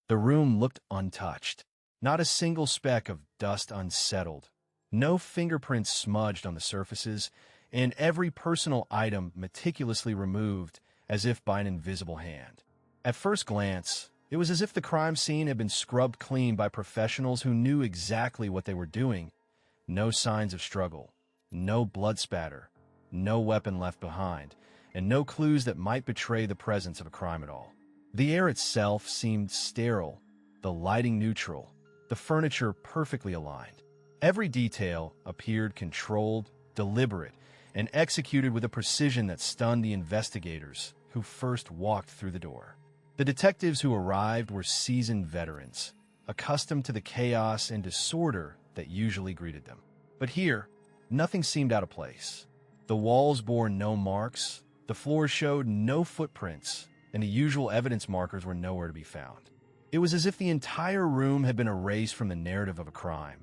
The room looked untouched. Not a single speck of dust unsettled. No fingerprints smudged on the surfaces, and every personal item meticulously removed as if by an invisible hand. At first glance, it was as if the crime scene had been scrubbed clean by professionals who knew exactly what they were doing. No signs of struggle, no blood spatter, no weapon left behind, and no clues that might betray the presence of a crime at all. The air itself seemed sterile, the lighting neutral, the furniture perfectly aligned. Every detail appeared controlled, deliberate, and executed with a precision that stunned the investigators who first walked through the door. The detectives who arrived were seasoned veterans, accustomed to the chaos and disorder that usually greeted them. But here, nothing seemed out of place. The walls bore no marks, the floor showed no footprints, and the usual evidence markers were nowhere to be found. It was as if the entire room had been erased from the narrative of a crime,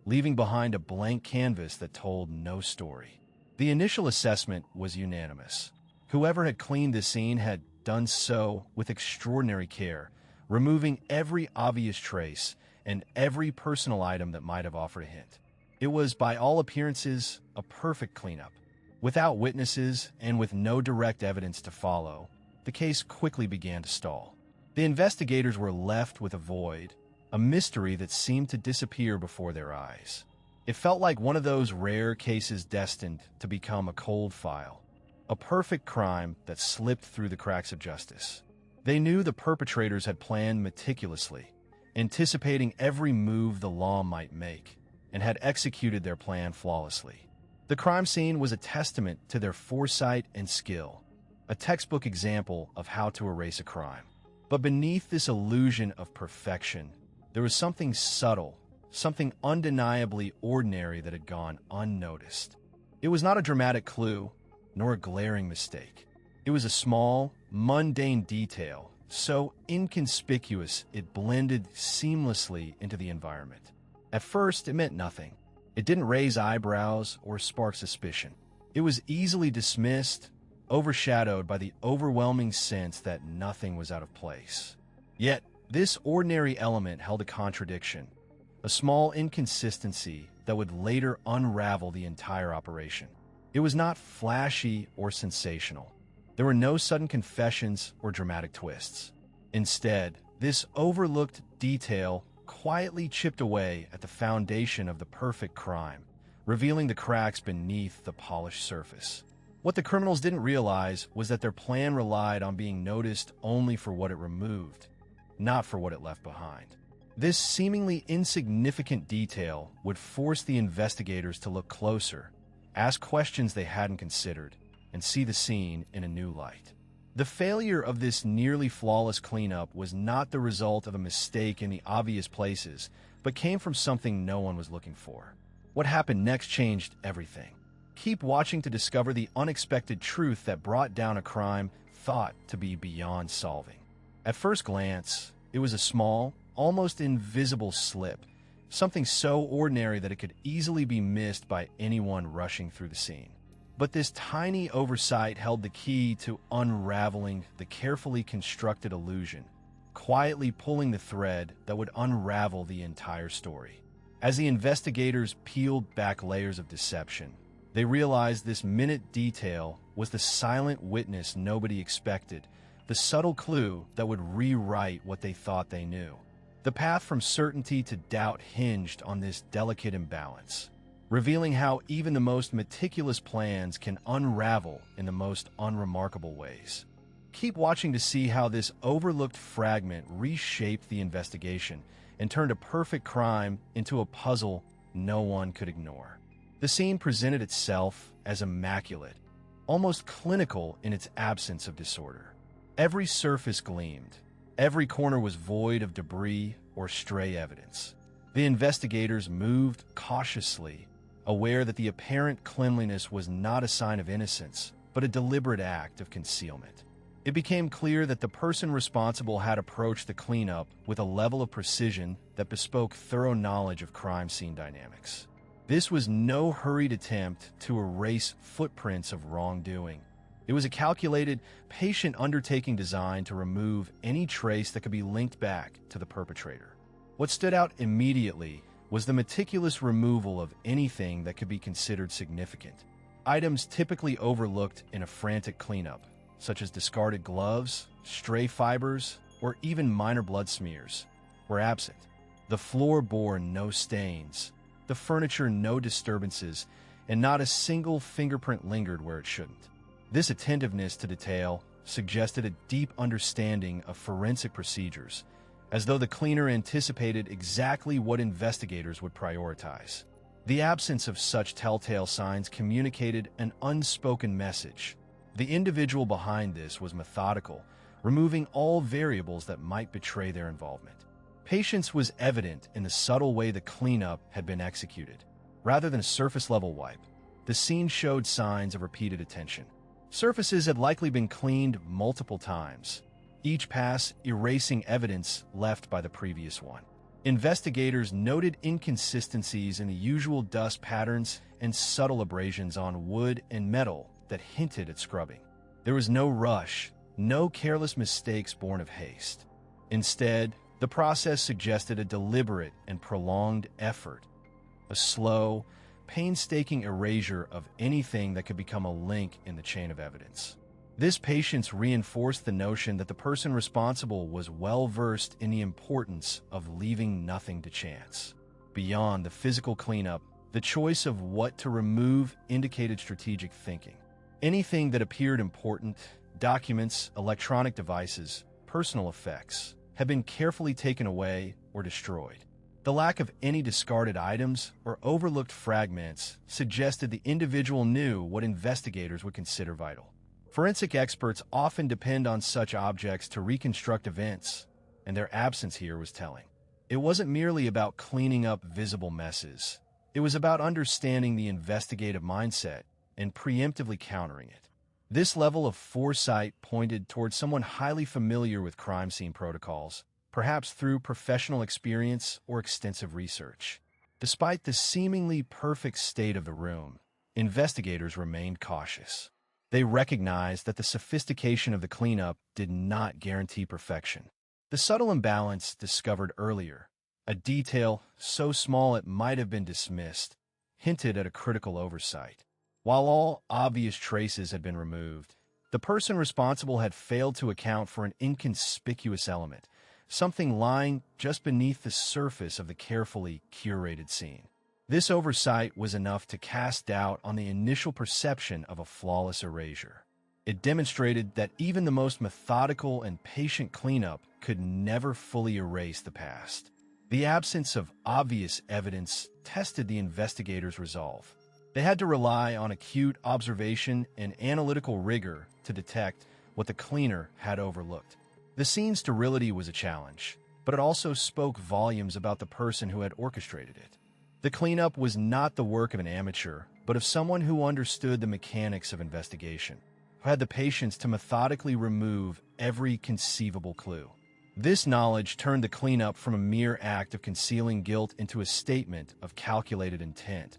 leaving behind a blank canvas that told no story. The initial assessment was unanimous. Whoever had cleaned the scene had done so with extraordinary care, removing every obvious trace and every personal item that might have offered a hint. It was, by all appearances, a perfect cleanup. Without witnesses and with no direct evidence to follow, the case quickly began to stall. The investigators were left with a void, a mystery that seemed to disappear before their eyes. It felt like one of those rare cases destined to become a cold file, a perfect crime that slipped through the cracks of justice. They knew the perpetrators had planned meticulously, anticipating every move the law might make, and had executed their plan flawlessly. The crime scene was a testament to their foresight and skill, a textbook example of how to erase a crime. But beneath this illusion of perfection, there was something subtle, something undeniably ordinary that had gone unnoticed. It was not a dramatic clue, nor a glaring mistake. It was a small, mundane detail, so inconspicuous it blended seamlessly into the environment. At first, it meant nothing. It didn't raise eyebrows or spark suspicion. It was easily dismissed, overshadowed by the overwhelming sense that nothing was out of place. Yet, this ordinary element held a contradiction, a small inconsistency that would later unravel the entire operation. It was not flashy or sensational. There were no sudden confessions or dramatic twists. Instead, this overlooked detail quietly chipped away at the foundation of the perfect crime, revealing the cracks beneath the polished surface. What the criminals didn't realize was that their plan relied on being noticed only for what it removed, not for what it left behind. This seemingly insignificant detail would force the investigators to look closer, ask questions they hadn't considered, and see the scene in a new light. The failure of this nearly flawless cleanup was not the result of a mistake in the obvious places, but came from something no one was looking for. What happened next changed everything. Keep watching to discover the unexpected truth that brought down a crime thought to be beyond solving. At first glance, it was a small, almost invisible slip, something so ordinary that it could easily be missed by anyone rushing through the scene. But this tiny oversight held the key to unraveling the carefully constructed illusion, quietly pulling the thread that would unravel the entire story. As the investigators peeled back layers of deception, they realized this minute detail was the silent witness nobody expected, the subtle clue that would rewrite what they thought they knew. The path from certainty to doubt hinged on this delicate imbalance, revealing how even the most meticulous plans can unravel in the most unremarkable ways. Keep watching to see how this overlooked fragment reshaped the investigation and turned a perfect crime into a puzzle no one could ignore. The scene presented itself as immaculate, almost clinical in its absence of disorder. Every surface gleamed. Every corner was void of debris or stray evidence. The investigators moved cautiously, aware that the apparent cleanliness was not a sign of innocence, but a deliberate act of concealment. It became clear that the person responsible had approached the cleanup with a level of precision that bespoke thorough knowledge of crime scene dynamics. This was no hurried attempt to erase footprints of wrongdoing. It was a calculated, patient undertaking designed to remove any trace that could be linked back to the perpetrator. What stood out immediately was the meticulous removal of anything that could be considered significant. Items typically overlooked in a frantic cleanup, such as discarded gloves, stray fibers, or even minor blood smears, were absent. The floor bore no stains, the furniture no disturbances, and not a single fingerprint lingered where it shouldn't. This attentiveness to detail suggested a deep understanding of forensic procedures, as though the cleaner anticipated exactly what investigators would prioritize. The absence of such telltale signs communicated an unspoken message. The individual behind this was methodical, removing all variables that might betray their involvement. Patience was evident in the subtle way the cleanup had been executed. Rather than a surface-level wipe, the scene showed signs of repeated attention. Surfaces had likely been cleaned multiple times, each pass erasing evidence left by the previous one. Investigators noted inconsistencies in the usual dust patterns and subtle abrasions on wood and metal that hinted at scrubbing. There was no rush, no careless mistakes born of haste. Instead, the process suggested a deliberate and prolonged effort, a slow, painstaking erasure of anything that could become a link in the chain of evidence. This patience reinforced the notion that the person responsible was well-versed in the importance of leaving nothing to chance. Beyond the physical cleanup, the choice of what to remove indicated strategic thinking. Anything that appeared important, documents, electronic devices, personal effects, had been carefully taken away or destroyed. The lack of any discarded items or overlooked fragments suggested the individual knew what investigators would consider vital. Forensic experts often depend on such objects to reconstruct events, and their absence here was telling. It wasn't merely about cleaning up visible messes. It was about understanding the investigative mindset and preemptively countering it. This level of foresight pointed towards someone highly familiar with crime scene protocols, perhaps through professional experience or extensive research. Despite the seemingly perfect state of the room, investigators remained cautious. They recognized that the sophistication of the cleanup did not guarantee perfection. The subtle imbalance discovered earlier, a detail so small it might have been dismissed, hinted at a critical oversight. While all obvious traces had been removed, the person responsible had failed to account for an inconspicuous element, something lying just beneath the surface of the carefully curated scene. This oversight was enough to cast doubt on the initial perception of a flawless erasure. It demonstrated that even the most methodical and patient cleanup could never fully erase the past. The absence of obvious evidence tested the investigators' resolve. They had to rely on acute observation and analytical rigor to detect what the cleaner had overlooked. The scene's sterility was a challenge, but it also spoke volumes about the person who had orchestrated it. The cleanup was not the work of an amateur, but of someone who understood the mechanics of investigation, who had the patience to methodically remove every conceivable clue. This knowledge turned the cleanup from a mere act of concealing guilt into a statement of calculated intent,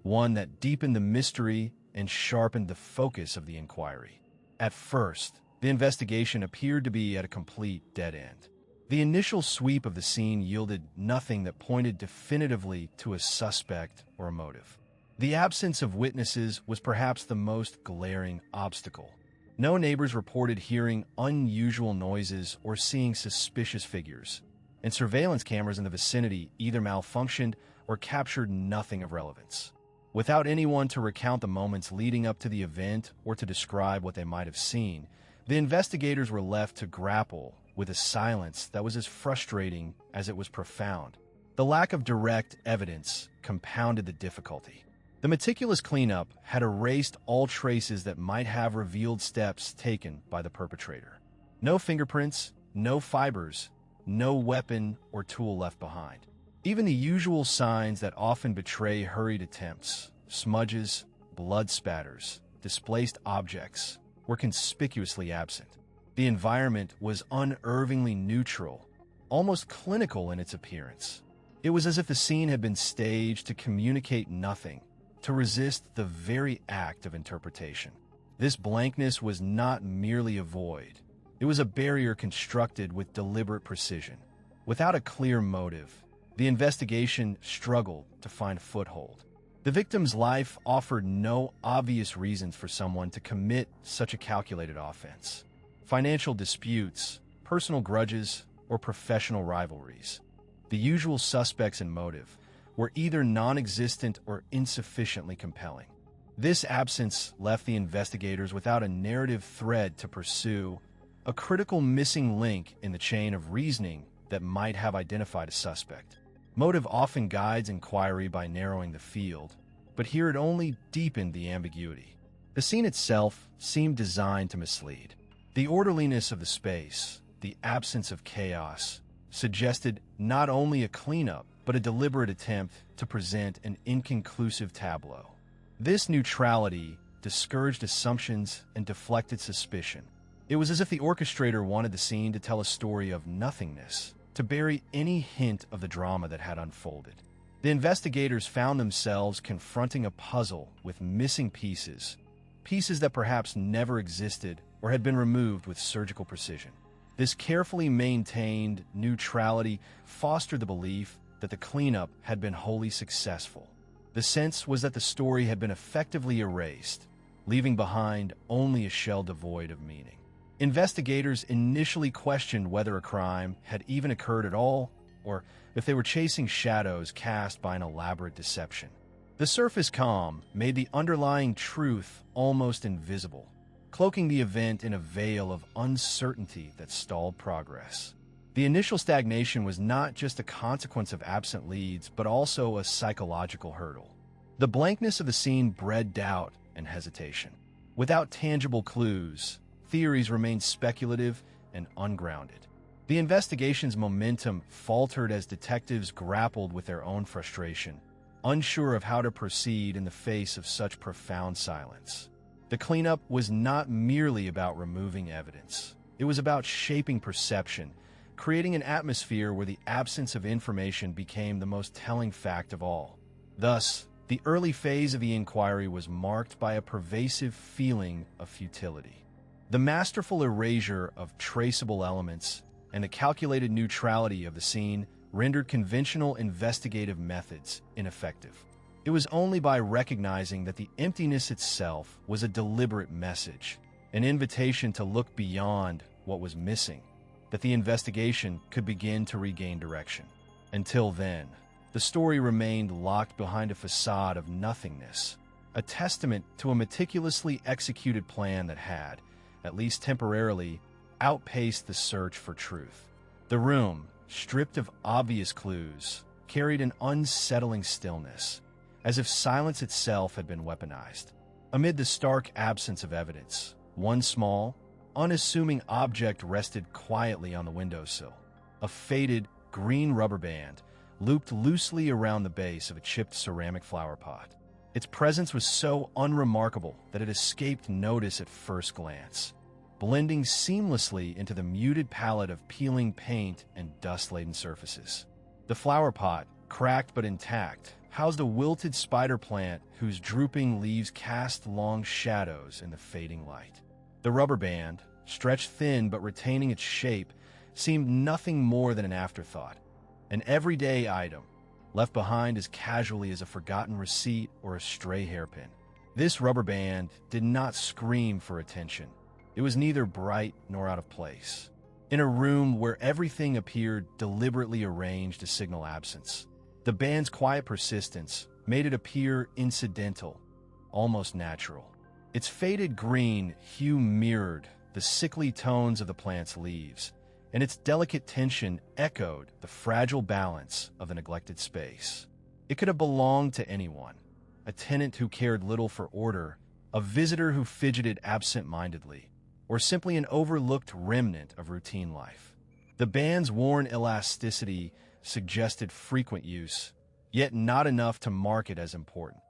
one that deepened the mystery and sharpened the focus of the inquiry. At first, the investigation appeared to be at a complete dead end. The initial sweep of the scene yielded nothing that pointed definitively to a suspect or a motive. The absence of witnesses was perhaps the most glaring obstacle. No neighbors reported hearing unusual noises or seeing suspicious figures, and surveillance cameras in the vicinity either malfunctioned or captured nothing of relevance. Without anyone to recount the moments leading up to the event or to describe what they might have seen, the investigators were left to grapple with a silence that was as frustrating as it was profound. The lack of direct evidence compounded the difficulty. The meticulous cleanup had erased all traces that might have revealed steps taken by the perpetrator. No fingerprints, no fibers, no weapon or tool left behind. Even the usual signs that often betray hurried attempts, smudges, blood spatters, displaced objects, were conspicuously absent. The environment was unervingly neutral, almost clinical in its appearance. It was as if the scene had been staged to communicate nothing, to resist the very act of interpretation. This blankness was not merely a void. It was a barrier constructed with deliberate precision. Without a clear motive, the investigation struggled to find a foothold. The victim's life offered no obvious reasons for someone to commit such a calculated offense. Financial disputes, personal grudges, or professional rivalries. The usual suspects and motive were either non-existent or insufficiently compelling. This absence left the investigators without a narrative thread to pursue, a critical missing link in the chain of reasoning that might have identified a suspect. Motive often guides inquiry by narrowing the field, but here it only deepened the ambiguity. The scene itself seemed designed to mislead. The orderliness of the space, the absence of chaos, suggested not only a cleanup, but a deliberate attempt to present an inconclusive tableau. This neutrality discouraged assumptions and deflected suspicion. It was as if the orchestrator wanted the scene to tell a story of nothingness, to bury any hint of the drama that had unfolded. The investigators found themselves confronting a puzzle with missing pieces, pieces that perhaps never existed or had been removed with surgical precision. This carefully maintained neutrality fostered the belief that the cleanup had been wholly successful. The sense was that the story had been effectively erased, leaving behind only a shell devoid of meaning. Investigators initially questioned whether a crime had even occurred at all, or if they were chasing shadows cast by an elaborate deception. The surface calm made the underlying truth almost invisible, cloaking the event in a veil of uncertainty that stalled progress. The initial stagnation was not just a consequence of absent leads, but also a psychological hurdle. The blankness of the scene bred doubt and hesitation. Without tangible clues, theories remained speculative and ungrounded. The investigation's momentum faltered as detectives grappled with their own frustration, unsure of how to proceed in the face of such profound silence. The cleanup was not merely about removing evidence. It was about shaping perception, creating an atmosphere where the absence of information became the most telling fact of all. Thus, the early phase of the inquiry was marked by a pervasive feeling of futility. The masterful erasure of traceable elements and the calculated neutrality of the scene rendered conventional investigative methods ineffective. It was only by recognizing that the emptiness itself was a deliberate message, an invitation to look beyond what was missing, that the investigation could begin to regain direction. Until then, the story remained locked behind a facade of nothingness, a testament to a meticulously executed plan that had, at least temporarily, outpaced the search for truth. The room, stripped of obvious clues, carried an unsettling stillness, as if silence itself had been weaponized. Amid the stark absence of evidence, one small, unassuming object rested quietly on the windowsill. A faded, green rubber band looped loosely around the base of a chipped ceramic flower pot. Its presence was so unremarkable that it escaped notice at first glance, blending seamlessly into the muted palette of peeling paint and dust-laden surfaces. The flower pot, cracked but intact, housed a wilted spider plant whose drooping leaves cast long shadows in the fading light. The rubber band, stretched thin but retaining its shape, seemed nothing more than an afterthought, an everyday item, left behind as casually as a forgotten receipt or a stray hairpin. This rubber band did not scream for attention. It was neither bright nor out of place. In a room where everything appeared deliberately arranged to signal absence, the band's quiet persistence made it appear incidental, almost natural. Its faded green hue mirrored the sickly tones of the plant's leaves, and its delicate tension echoed the fragile balance of the neglected space. It could have belonged to anyone, a tenant who cared little for order, a visitor who fidgeted absent-mindedly, or simply an overlooked remnant of routine life. The band's worn elasticity suggested frequent use, yet not enough to mark it as important.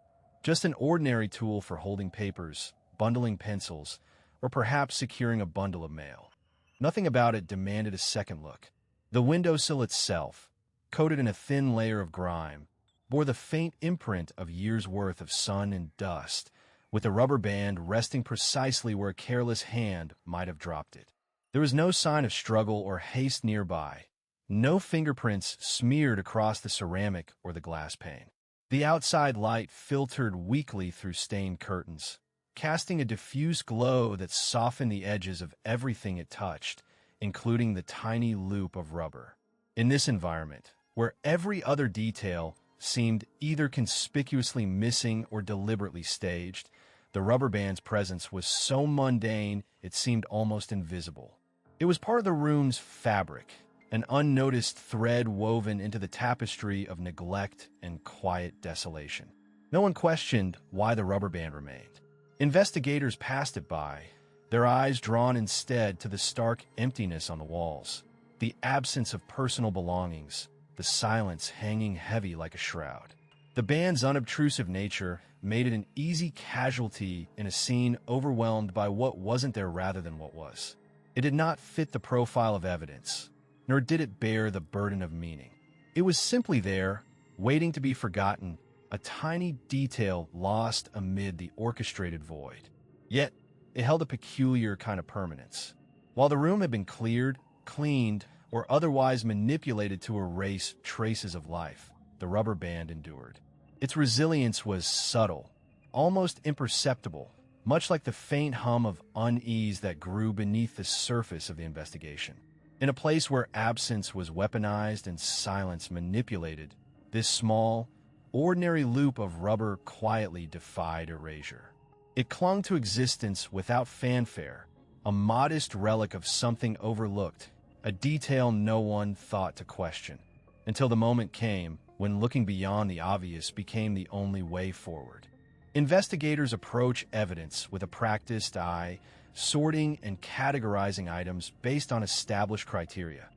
Just an ordinary tool for holding papers, bundling pencils, or perhaps securing a bundle of mail. Nothing about it demanded a second look. The windowsill itself, coated in a thin layer of grime, bore the faint imprint of years' worth of sun and dust, with the rubber band resting precisely where a careless hand might have dropped it. There was no sign of struggle or haste nearby. No fingerprints smeared across the ceramic or the glass pane. The outside light filtered weakly through stained curtains, casting a diffuse glow that softened the edges of everything it touched, including the tiny loop of rubber. In this environment, where every other detail seemed either conspicuously missing or deliberately staged, the rubber band's presence was so mundane it seemed almost invisible. It was part of the room's fabric, an unnoticed thread woven into the tapestry of neglect and quiet desolation. No one questioned why the rubber band remained. Investigators passed it by, their eyes drawn instead to the stark emptiness on the walls, the absence of personal belongings, the silence hanging heavy like a shroud. The band's unobtrusive nature made it an easy casualty in a scene overwhelmed by what wasn't there rather than what was. It did not fit the profile of evidence, nor did it bear the burden of meaning. It was simply there, waiting to be forgotten, a tiny detail lost amid the orchestrated void. Yet, it held a peculiar kind of permanence. While the room had been cleared, cleaned, or otherwise manipulated to erase traces of life, the rubber band endured. Its resilience was subtle, almost imperceptible, much like the faint hum of unease that grew beneath the surface of the investigation. In a place where absence was weaponized and silence manipulated, this small, ordinary loop of rubber quietly defied erasure. It clung to existence without fanfare, a modest relic of something overlooked, a detail no one thought to question, until the moment came when looking beyond the obvious became the only way forward. Investigators approach evidence with a practiced eye, sorting and categorizing items based on established criteria: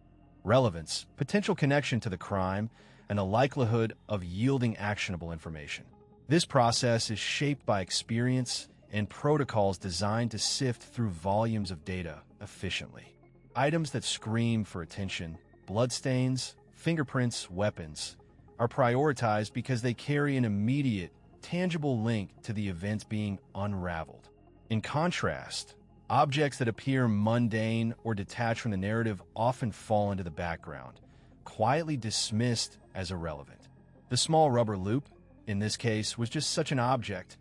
relevance, potential connection to the crime, and the likelihood of yielding actionable information. This process is shaped by experience and protocols designed to sift through volumes of data efficiently. Items that scream for attention, bloodstains, fingerprints, weapons, are prioritized because they carry an immediate, tangible link to the events being unraveled. In contrast, objects that appear mundane or detached from the narrative often fall into the background, quietly dismissed as irrelevant. The small rubber loop, in this case, was just such an object,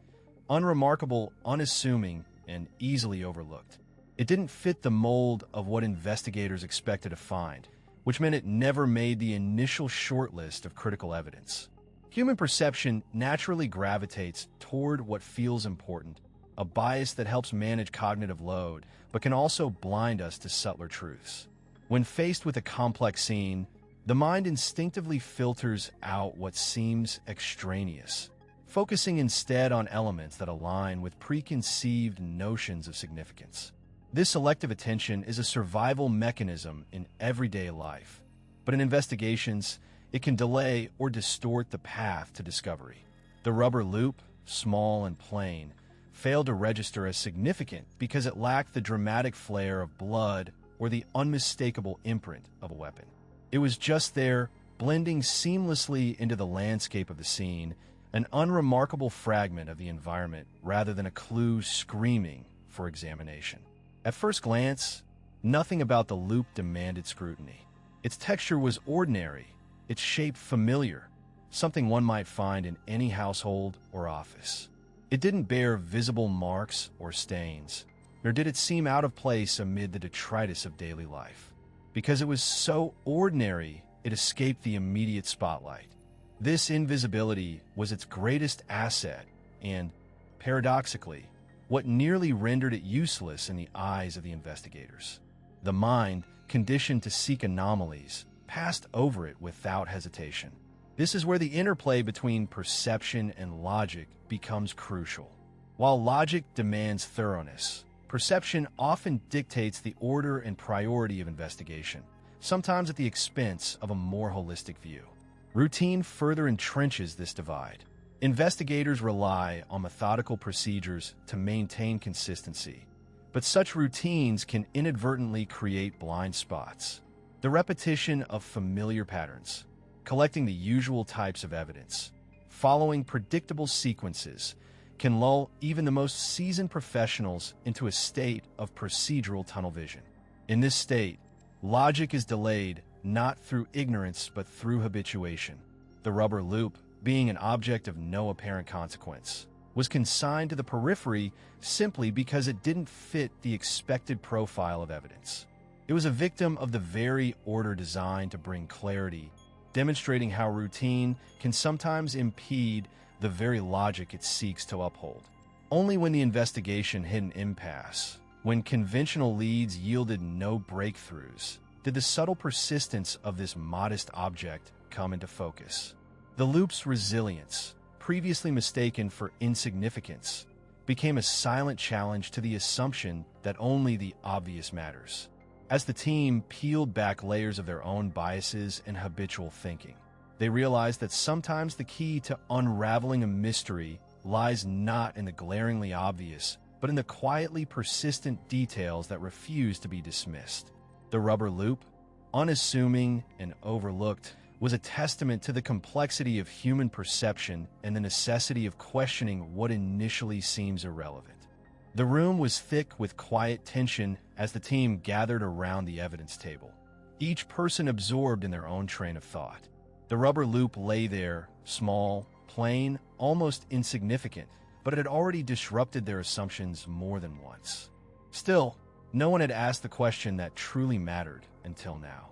unremarkable, unassuming, and easily overlooked. It didn't fit the mold of what investigators expected to find, which meant it never made the initial shortlist of critical evidence. Human perception naturally gravitates toward what feels important, a bias that helps manage cognitive load, but can also blind us to subtler truths. When faced with a complex scene, the mind instinctively filters out what seems extraneous, focusing instead on elements that align with preconceived notions of significance. This selective attention is a survival mechanism in everyday life, but in investigations, it can delay or distort the path to discovery. The rubber loop, small and plain, failed to register as significant because it lacked the dramatic flair of blood or the unmistakable imprint of a weapon. It was just there, blending seamlessly into the landscape of the scene, an unremarkable fragment of the environment rather than a clue screaming for examination. At first glance, nothing about the loop demanded scrutiny. Its texture was ordinary, its shape familiar, something one might find in any household or office. It didn't bear visible marks or stains, nor did it seem out of place amid the detritus of daily life. Because it was so ordinary, it escaped the immediate spotlight. This invisibility was its greatest asset and, paradoxically, what nearly rendered it useless in the eyes of the investigators. The mind, conditioned to seek anomalies, passed over it without hesitation. This is where the interplay between perception and logic becomes crucial. While logic demands thoroughness, perception often dictates the order and priority of investigation, sometimes at the expense of a more holistic view. Routine further entrenches this divide. Investigators rely on methodical procedures to maintain consistency, but such routines can inadvertently create blind spots. The repetition of familiar patterns, collecting the usual types of evidence, following predictable sequences, can lull even the most seasoned professionals into a state of procedural tunnel vision. In this state, logic is delayed not through ignorance but through habituation. The rubber loop, being an object of no apparent consequence, was consigned to the periphery simply because it didn't fit the expected profile of evidence. It was a victim of the very order designed to bring clarity, demonstrating how routine can sometimes impede the very logic it seeks to uphold. Only when the investigation hit an impasse, when conventional leads yielded no breakthroughs, did the subtle persistence of this modest object come into focus. The loop's resilience, previously mistaken for insignificance, became a silent challenge to the assumption that only the obvious matters. As the team peeled back layers of their own biases and habitual thinking, they realized that sometimes the key to unraveling a mystery lies not in the glaringly obvious, but in the quietly persistent details that refuse to be dismissed. The rubber loop, unassuming and overlooked, was a testament to the complexity of human perception and the necessity of questioning what initially seems irrelevant. The room was thick with quiet tension as the team gathered around the evidence table, each person absorbed in their own train of thought. The rubber loop lay there, small, plain, almost insignificant, but it had already disrupted their assumptions more than once. Still, no one had asked the question that truly mattered until now.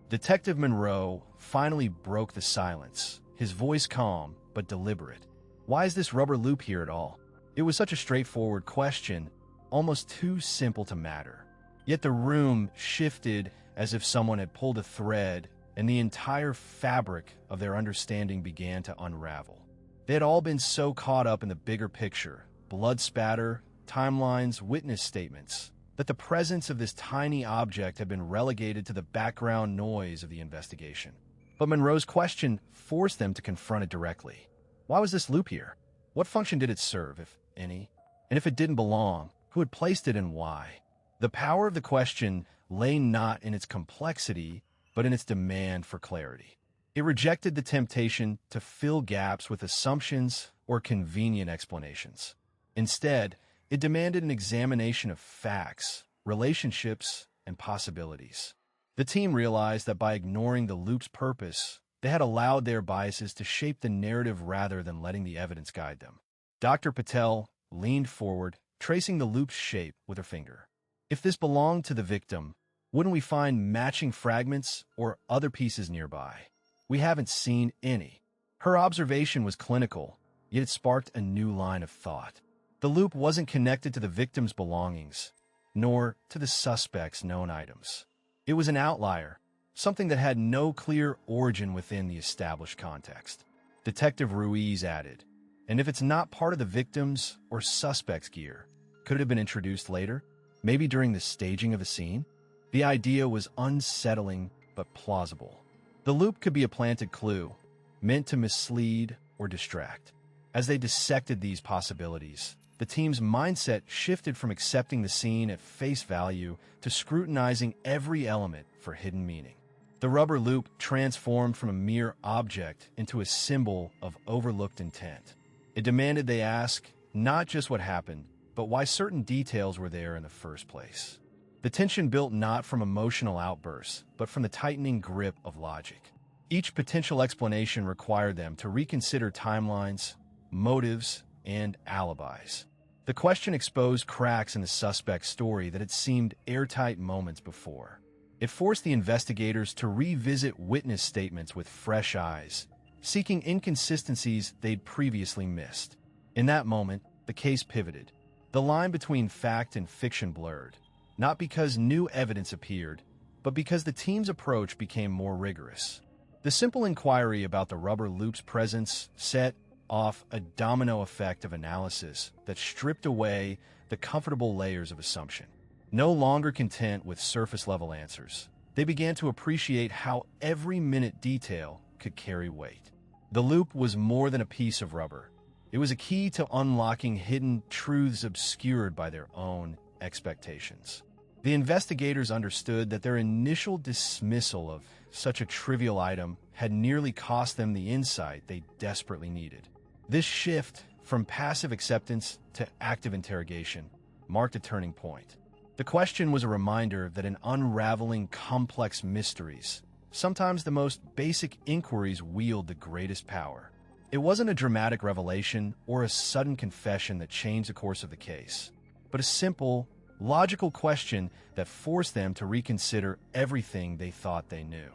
Detective Monroe finally broke the silence, his voice calm but deliberate. Why is this rubber loop here at all? It was such a straightforward question, almost too simple to matter. Yet the room shifted as if someone had pulled a thread, and the entire fabric of their understanding began to unravel. They had all been so caught up in the bigger picture, blood spatter, timelines, witness statements, that the presence of this tiny object had been relegated to the background noise of the investigation. But Monroe's question forced them to confront it directly. Why was this loop here? What function did it serve, if any? And if it didn't belong, who had placed it and why? The power of the question lay not in its complexity, but in its demand for clarity. It rejected the temptation to fill gaps with assumptions or convenient explanations. Instead, it demanded an examination of facts, relationships, and possibilities. The team realized that by ignoring the loop's purpose, they had allowed their biases to shape the narrative rather than letting the evidence guide them. Dr. Patel leaned forward, tracing the loop's shape with her finger. If this belonged to the victim, wouldn't we find matching fragments or other pieces nearby? We haven't seen any. Her observation was clinical, yet it sparked a new line of thought. The loop wasn't connected to the victim's belongings, nor to the suspect's known items. It was an outlier, something that had no clear origin within the established context. Detective Ruiz added, and if it's not part of the victim's or suspect's gear, could it have been introduced later? Maybe during the staging of a scene? The idea was unsettling but plausible. The loop could be a planted clue, meant to mislead or distract. As they dissected these possibilities, the team's mindset shifted from accepting the scene at face value to scrutinizing every element for hidden meaning. The rubber loop transformed from a mere object into a symbol of overlooked intent. It demanded they ask not just what happened, but why certain details were there in the first place. The tension built not from emotional outbursts, but from the tightening grip of logic. Each potential explanation required them to reconsider timelines, motives, and alibis. The question exposed cracks in the suspect's story that had seemed airtight moments before. It forced the investigators to revisit witness statements with fresh eyes, seeking inconsistencies they'd previously missed. In that moment, the case pivoted. The line between fact and fiction blurred, not because new evidence appeared, but because the team's approach became more rigorous. The simple inquiry about the rubber loop's presence set off a domino effect of analysis that stripped away the comfortable layers of assumption. No longer content with surface-level answers, they began to appreciate how every minute detail could carry weight. The loop was more than a piece of rubber. It was a key to unlocking hidden truths obscured by their own expectations. The investigators understood that their initial dismissal of such a trivial item had nearly cost them the insight they desperately needed. This shift from passive acceptance to active interrogation, marked a turning point. The question was a reminder that in unraveling complex mysteries, sometimes the most basic inquiries wield the greatest power. It wasn't a dramatic revelation or a sudden confession that changed the course of the case, but a simple, logical question that forced them to reconsider everything they thought they knew.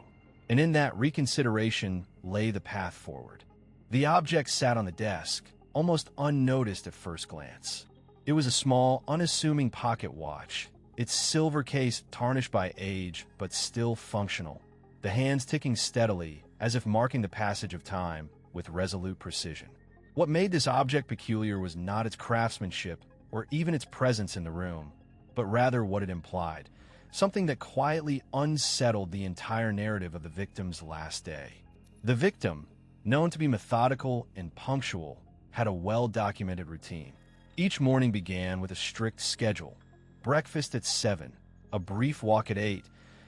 And in that reconsideration lay the path forward. The object sat on the desk, almost unnoticed at first glance. It was a small, unassuming pocket watch, its silver case tarnished by age but still functional, the hands ticking steadily as if marking the passage of time with resolute precision. What made this object peculiar was not its craftsmanship or even its presence in the room, but rather what it implied, something that quietly unsettled the entire narrative of the victim's last day. The victim, known to be methodical and punctual, had a well-documented routine. Each morning began with a strict schedule: breakfast at 7, a brief walk at 8,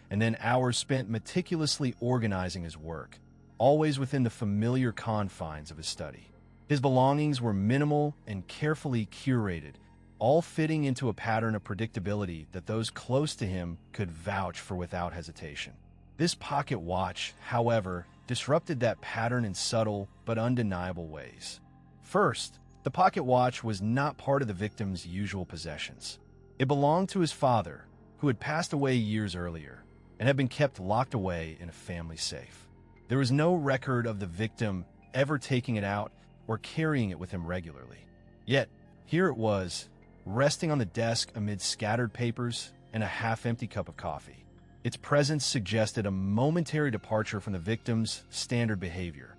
and then hours spent meticulously organizing his work, always within the familiar confines of his study. His belongings were minimal and carefully curated, all fitting into a pattern of predictability that those close to him could vouch for without hesitation. This pocket watch, however, disrupted that pattern in subtle but undeniable ways. First, the pocket watch was not part of the victim's usual possessions. It belonged to his father, who had passed away years earlier and had been kept locked away in a family safe. There was no record of the victim ever taking it out or carrying it with him regularly. Yet, here it was, resting on the desk amid scattered papers and a half-empty cup of coffee. Its presence suggested a momentary departure from the victim's standard behavior,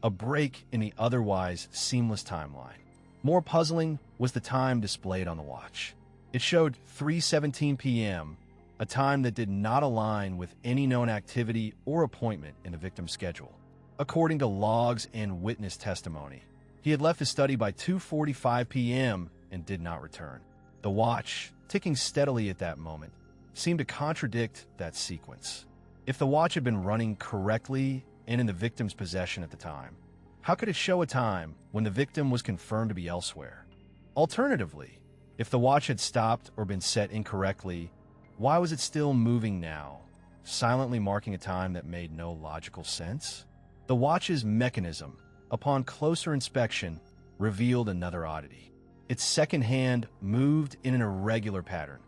a break in the otherwise seamless timeline. More puzzling was the time displayed on the watch. It showed 3:17 p.m., a time that did not align with any known activity or appointment in the victim's schedule. According to logs and witness testimony, he had left his study by 2:45 p.m. and did not return. The watch, ticking steadily at that moment, seemed to contradict that sequence. If the watch had been running correctly and in the victim's possession at the time, how could it show a time when the victim was confirmed to be elsewhere? Alternatively, if the watch had stopped or been set incorrectly, why was it still moving now, silently marking a time that made no logical sense? The watch's mechanism, upon closer inspection, revealed another oddity. Its second hand moved in an irregular pattern,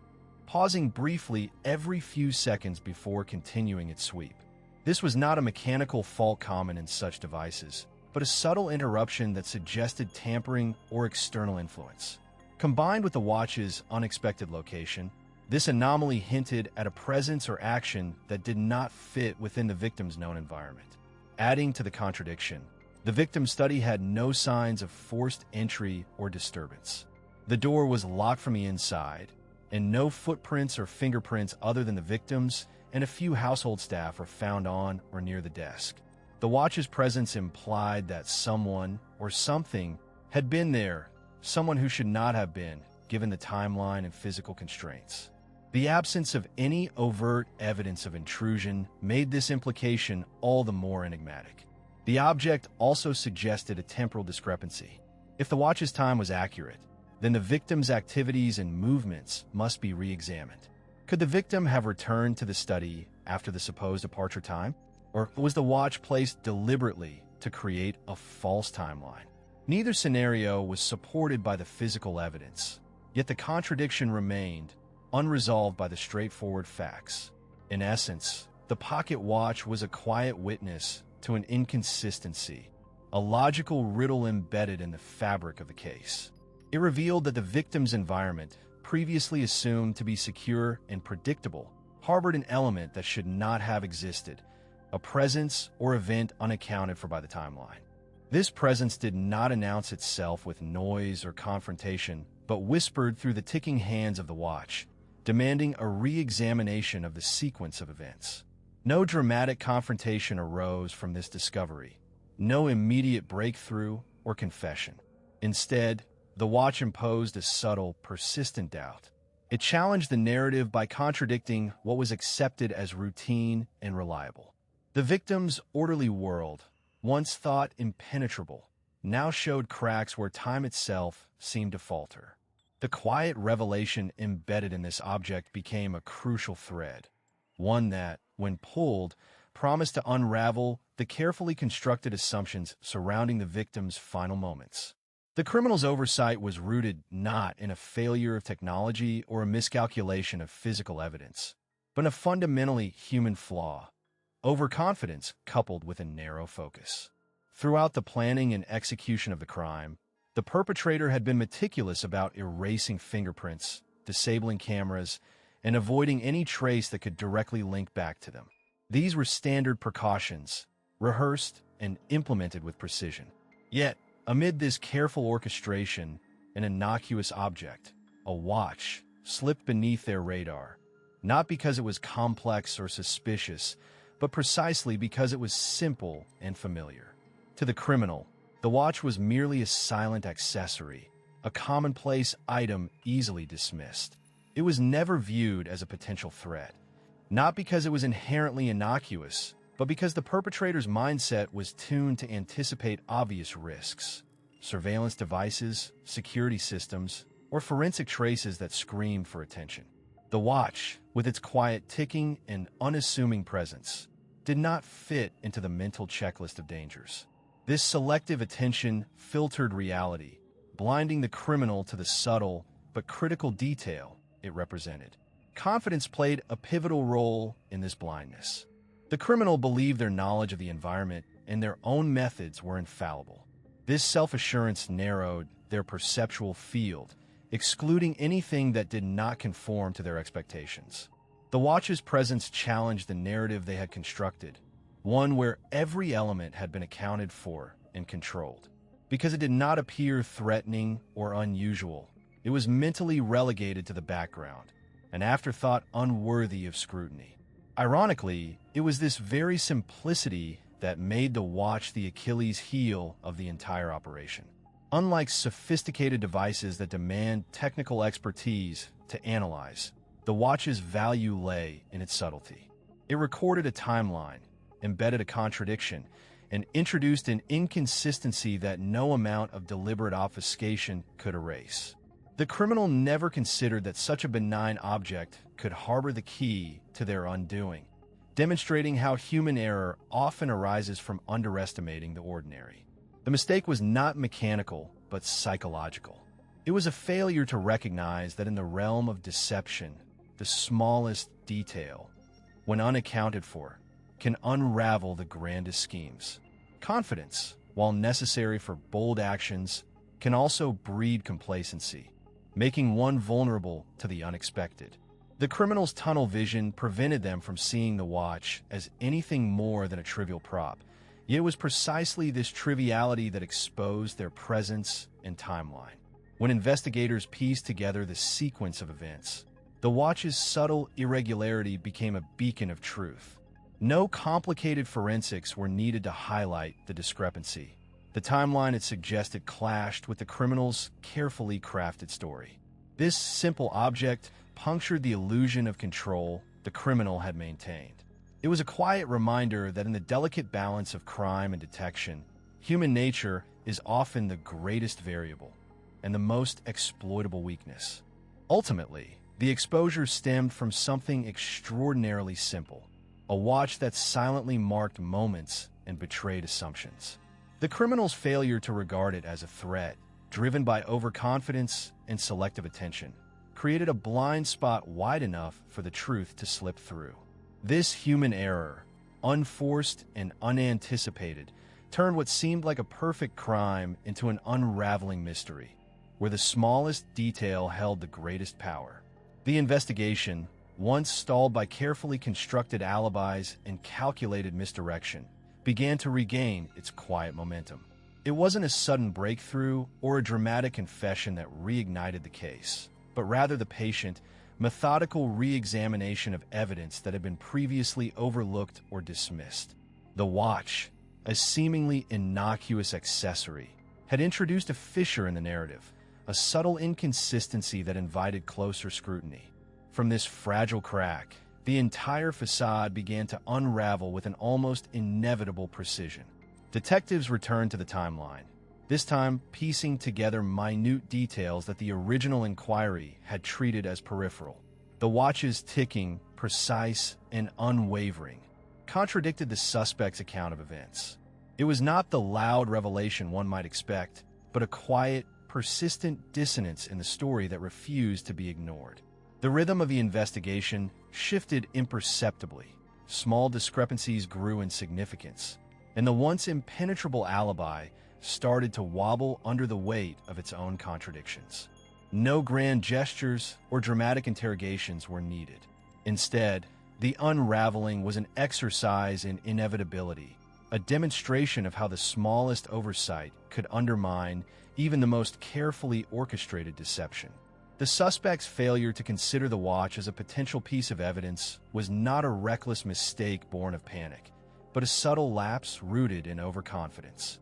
pausing briefly every few seconds before continuing its sweep. This was not a mechanical fault common in such devices, but a subtle interruption that suggested tampering or external influence. Combined with the watch's unexpected location, this anomaly hinted at a presence or action that did not fit within the victim's known environment. Adding to the contradiction, the victim's study had no signs of forced entry or disturbance. The door was locked from the inside, and no footprints or fingerprints other than the victim's and a few household staff were found on or near the desk. The watch's presence implied that someone or something had been there, someone who should not have been, given the timeline and physical constraints. The absence of any overt evidence of intrusion made this implication all the more enigmatic. The object also suggested a temporal discrepancy. If the watch's time was accurate, then the victim's activities and movements must be re-examined. Could the victim have returned to the study after the supposed departure time? Or was the watch placed deliberately to create a false timeline? Neither scenario was supported by the physical evidence, yet the contradiction remained, unresolved by the straightforward facts. In essence, the pocket watch was a quiet witness to an inconsistency, a logical riddle embedded in the fabric of the case. It revealed that the victim's environment, previously assumed to be secure and predictable, harbored an element that should not have existed, a presence or event unaccounted for by the timeline. This presence did not announce itself with noise or confrontation, but whispered through the ticking hands of the watch, demanding a re-examination of the sequence of events. No dramatic confrontation arose from this discovery, no immediate breakthrough or confession. Instead, the watch imposed a subtle, persistent doubt. It challenged the narrative by contradicting what was accepted as routine and reliable. The victim's orderly world, once thought impenetrable, now showed cracks where time itself seemed to falter. The quiet revelation embedded in this object became a crucial thread, one that, when pulled, promised to unravel the carefully constructed assumptions surrounding the victim's final moments. The criminal's oversight was rooted not in a failure of technology or a miscalculation of physical evidence, but in a fundamentally human flaw: overconfidence coupled with a narrow focus. Throughout the planning and execution of the crime, the perpetrator had been meticulous about erasing fingerprints, disabling cameras, and avoiding any trace that could directly link back to them. These were standard precautions, rehearsed and implemented with precision. Yet, amid this careful orchestration, an innocuous object, a watch, slipped beneath their radar, not because it was complex or suspicious, but precisely because it was simple and familiar. To the criminal, the watch was merely a silent accessory, a commonplace item easily dismissed. It was never viewed as a potential threat, not because it was inherently innocuous, but because the perpetrator's mindset was tuned to anticipate obvious risks: surveillance devices, security systems, or forensic traces that screamed for attention. The watch, with its quiet ticking and unassuming presence, did not fit into the mental checklist of dangers. This selective attention filtered reality, blinding the criminal to the subtle but critical detail it represented. Confidence played a pivotal role in this blindness. The criminal believed their knowledge of the environment and their own methods were infallible. This self-assurance narrowed their perceptual field, excluding anything that did not conform to their expectations. The watch's presence challenged the narrative they had constructed, one where every element had been accounted for and controlled. Because it did not appear threatening or unusual, it was mentally relegated to the background, an afterthought unworthy of scrutiny. Ironically, it was this very simplicity that made the watch the Achilles heel of the entire operation. Unlike sophisticated devices that demand technical expertise to analyze, the watch's value lay in its subtlety. It recorded a timeline, embedded a contradiction, and introduced an inconsistency that no amount of deliberate obfuscation could erase. The criminal never considered that such a benign object could harbor the key to their undoing, demonstrating how human error often arises from underestimating the ordinary. The mistake was not mechanical, but psychological. It was a failure to recognize that in the realm of deception, the smallest detail, when unaccounted for, can unravel the grandest schemes. Confidence, while necessary for bold actions, can also breed complacency, making one vulnerable to the unexpected. The criminals' tunnel vision prevented them from seeing the watch as anything more than a trivial prop, yet it was precisely this triviality that exposed their presence and timeline. When investigators pieced together the sequence of events, the watch's subtle irregularity became a beacon of truth. No complicated forensics were needed to highlight the discrepancy. The timeline it suggested clashed with the criminal's carefully crafted story. This simple object punctured the illusion of control the criminal had maintained. It was a quiet reminder that in the delicate balance of crime and detection, human nature is often the greatest variable and the most exploitable weakness. Ultimately, the exposure stemmed from something extraordinarily simple: a watch that silently marked moments and betrayed assumptions. The criminal's failure to regard it as a threat, driven by overconfidence and selective attention, created a blind spot wide enough for the truth to slip through. This human error, unforced and unanticipated, turned what seemed like a perfect crime into an unraveling mystery, where the smallest detail held the greatest power. The investigation, once stalled by carefully constructed alibis and calculated misdirection, began to regain its quiet momentum. It wasn't a sudden breakthrough or a dramatic confession that reignited the case, but rather the patient, methodical re-examination of evidence that had been previously overlooked or dismissed. The watch, a seemingly innocuous accessory, had introduced a fissure in the narrative, a subtle inconsistency that invited closer scrutiny. From this fragile crack, the entire facade began to unravel with an almost inevitable precision. Detectives returned to the timeline, this time piecing together minute details that the original inquiry had treated as peripheral. The watch's ticking, precise and unwavering, contradicted the suspect's account of events. It was not the loud revelation one might expect, but a quiet, persistent dissonance in the story that refused to be ignored. The rhythm of the investigation shifted imperceptibly. Small discrepancies grew in significance, and the once impenetrable alibi started to wobble under the weight of its own contradictions. No grand gestures or dramatic interrogations were needed. Instead, the unraveling was an exercise in inevitability, a demonstration of how the smallest oversight could undermine even the most carefully orchestrated deception. The suspect's failure to consider the watch as a potential piece of evidence was not a reckless mistake born of panic, but a subtle lapse rooted in overconfidence.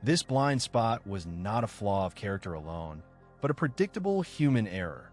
This blind spot was not a flaw of character alone, but a predictable human error,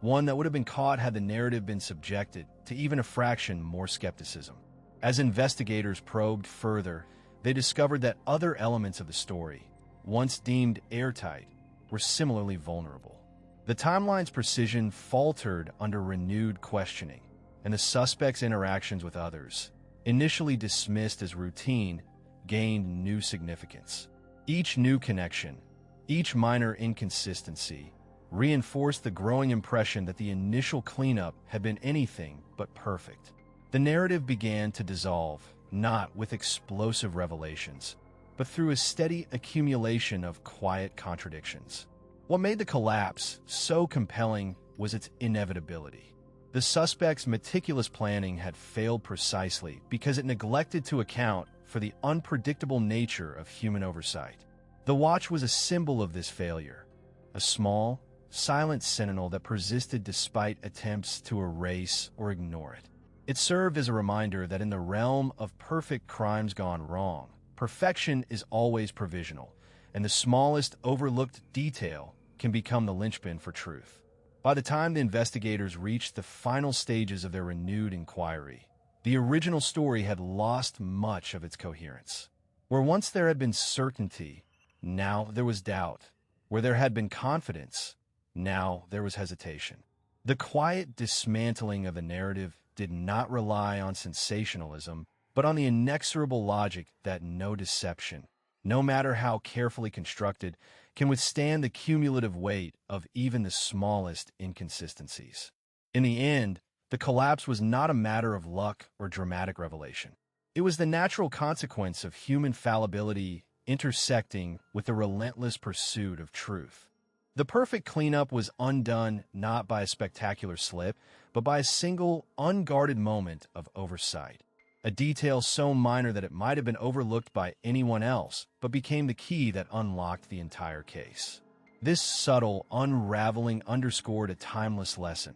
one that would have been caught had the narrative been subjected to even a fraction more skepticism. As investigators probed further, they discovered that other elements of the story, once deemed airtight, were similarly vulnerable. The timeline's precision faltered under renewed questioning, and the suspect's interactions with others, initially dismissed as routine, gained new significance. Each new connection, each minor inconsistency, reinforced the growing impression that the initial cleanup had been anything but perfect. The narrative began to dissolve, not with explosive revelations, but through a steady accumulation of quiet contradictions. What made the collapse so compelling was its inevitability. The suspect's meticulous planning had failed precisely because it neglected to account for the unpredictable nature of human oversight. The watch was a symbol of this failure, a small, silent sentinel that persisted despite attempts to erase or ignore it. It served as a reminder that in the realm of perfect crimes gone wrong, perfection is always provisional, and the smallest overlooked detail can become the linchpin for truth. By the time the investigators reached the final stages of their renewed inquiry, the original story had lost much of its coherence. Where once there had been certainty, now there was doubt. Where there had been confidence, now there was hesitation. The quiet dismantling of the narrative did not rely on sensationalism, but on the inexorable logic that no deception, no matter how carefully constructed, can withstand the cumulative weight of even the smallest inconsistencies. In the end, the collapse was not a matter of luck or dramatic revelation. It was the natural consequence of human fallibility intersecting with the relentless pursuit of truth. The perfect cleanup was undone not by a spectacular slip, but by a single, unguarded moment of oversight. A detail so minor that it might have been overlooked by anyone else, but became the key that unlocked the entire case. This subtle unraveling underscored a timeless lesson.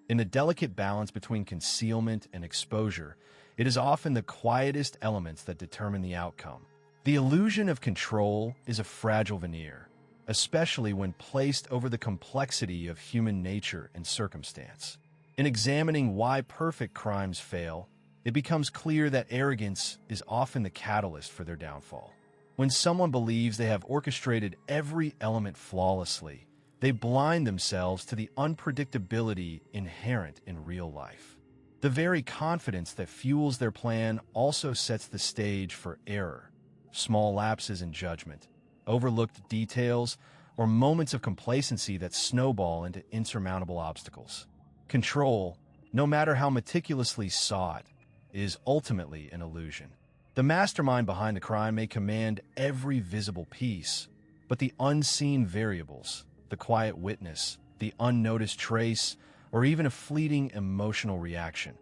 In the delicate balance between concealment and exposure, it is often the quietest elements that determine the outcome. The illusion of control is a fragile veneer, especially when placed over the complexity of human nature and circumstance. In examining why perfect crimes fail, it becomes clear that arrogance is often the catalyst for their downfall. When someone believes they have orchestrated every element flawlessly, they blind themselves to the unpredictability inherent in real life. The very confidence that fuels their plan also sets the stage for error, small lapses in judgment, overlooked details, or moments of complacency that snowball into insurmountable obstacles. Control, no matter how meticulously sought, is ultimately an illusion. The mastermind behind the crime may command every visible piece, but the unseen variables, the quiet witness, the unnoticed trace, or even a fleeting emotional reaction,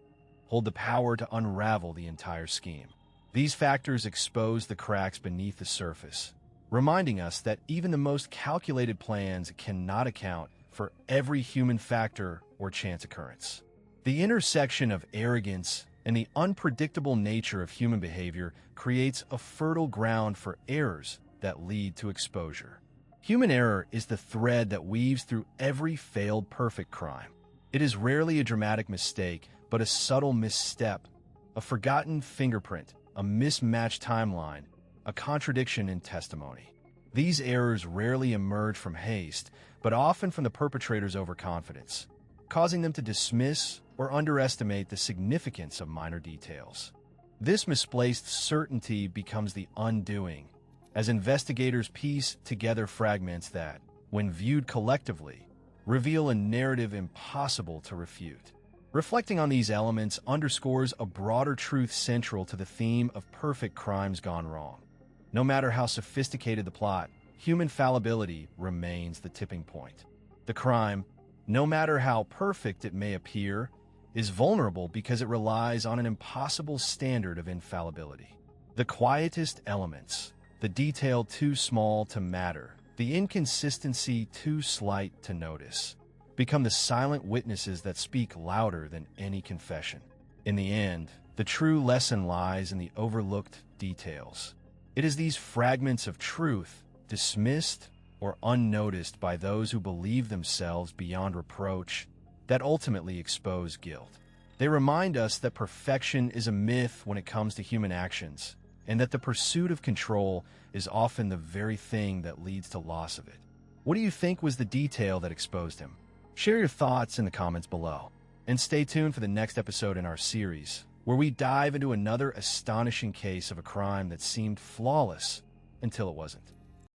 hold the power to unravel the entire scheme. These factors expose the cracks beneath the surface, reminding us that even the most calculated plans cannot account for every human factor or chance occurrence. The intersection of arrogance and the unpredictable nature of human behavior creates a fertile ground for errors that lead to exposure. Human error is the thread that weaves through every failed perfect crime. It is rarely a dramatic mistake, but a subtle misstep, a forgotten fingerprint, a mismatched timeline, a contradiction in testimony. These errors rarely emerge from haste, but often from the perpetrator's overconfidence, causing them to dismiss or underestimate the significance of minor details. This misplaced certainty becomes the undoing, as investigators piece together fragments that, when viewed collectively, reveal a narrative impossible to refute. Reflecting on these elements underscores a broader truth central to the theme of perfect crimes gone wrong. No matter how sophisticated the plot, human fallibility remains the tipping point. The crime, no matter how perfect it may appear, is vulnerable because it relies on an impossible standard of infallibility. The quietest elements, the detail too small to matter, the inconsistency too slight to notice, become the silent witnesses that speak louder than any confession. In the end, the true lesson lies in the overlooked details. It is these fragments of truth, dismissed or unnoticed by those who believe themselves beyond reproach, that ultimately expose guilt. They remind us that perfection is a myth when it comes to human actions, and that the pursuit of control is often the very thing that leads to loss of it. What do you think was the detail that exposed him? Share your thoughts in the comments below, and stay tuned for the next episode in our series, where we dive into another astonishing case of a crime that seemed flawless until it wasn't.